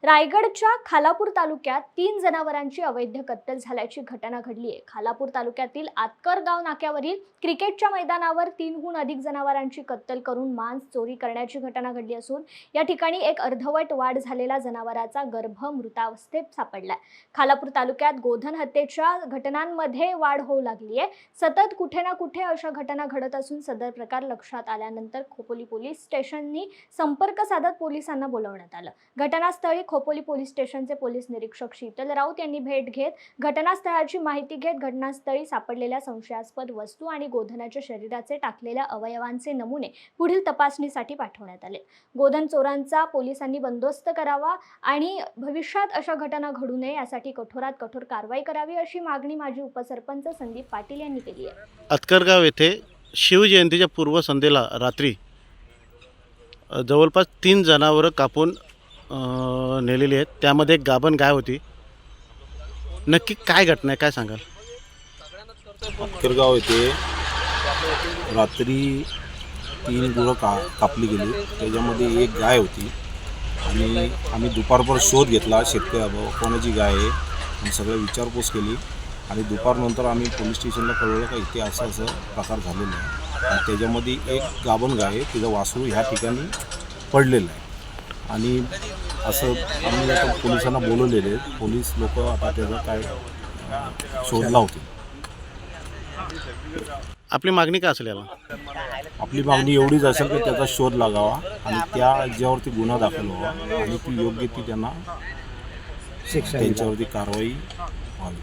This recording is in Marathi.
रायगडच्या खालापूर तालुक्यात 3 जनावरांची अवैध कत्तल झाल्याची घटना घडली आहे। खालापूर तालुक्यातील आतकर गाव नाक्यावरील क्रिकेटच्या मैदानावर 3हून अधिक जनावरांची कत्तल करून मांस चोरी करण्याची घटना घडली असून या ठिकाणी एक अर्धवट वाढ झालेला जनावराचा गर्भ मृतावस्थेत सापडलाय। खालापूर तालुक्यात गोधन हत्येच्या घटनांमध्ये वाढ होऊ लागली आहे। सतत कुठे ना कुठे अशा घटना घडत असून सदर प्रकार लक्षात आल्यानंतर खोपोली पोलीस स्टेशननी संपर्क साधत पोलिसांना बोलावण्यात आलं। घटनास्थळी खोपोली पोलीस स्टेशनचे पोलीस निरीक्षक शीतल राऊत यांनी भेट घेत घटनास्थळाची माहिती घेत घटनास्थळी सापडलेल्या संशयास्पद वस्तू आणि गोधनाच्या शरीराचे टाकलेल्या अवयवांचे नमुने पुढील तपासणीसाठी पाठवण्यात आले। गोधन चोरांचा पोलिसांनी बंदोबस्त करावा आणि भविष्यात अशा घटना घडू नये यासाठी कठोरात कठोर कारवाई करावी अशी मागणी माजी उपसरपंच संदीप पाटील यांनी केली आहे। अतकरगाव येथे शिवजयंतीच्या पूर्वसंध्येला रात्री जवळपास 3 जनावरं कापून नेलेली आहेत। त्यामध्ये एक गाभण गाय होती। नक्की काय घटना आहे, काय सांगाल? अतकरगाव येथे रात्री 3 गुरं कापली गेली। त्याच्यामध्ये एक गाय होती आणि आम्ही दुपारभर शोध घेतला शेतकऱ्यावर कोणाची गाय आहे आणि सगळं विचारपूस केली आणि दुपारनंतर आम्ही पोलीस स्टेशनला कळवलं का इथे असं प्रकार झालेला आहे आणि त्याच्यामध्ये एक गाभण गाय आहे, तिचं वासरू ह्या ठिकाणी पडलेलं आहे आणि असं आम्ही आता पोलिसांना बोलवलेले आहेत। पोलीस लोक आता त्याचा काय शोध लावतील। आपली मागणी काय असेल याला? आपली मागणी एवढीच असेल की त्याचा शोध लागावा आणि त्या ज्यावरती गुन्हा दाखल व्हावा आणि ती योग्य ती त्यांना त्यांच्यावरती कारवाई व्हावी।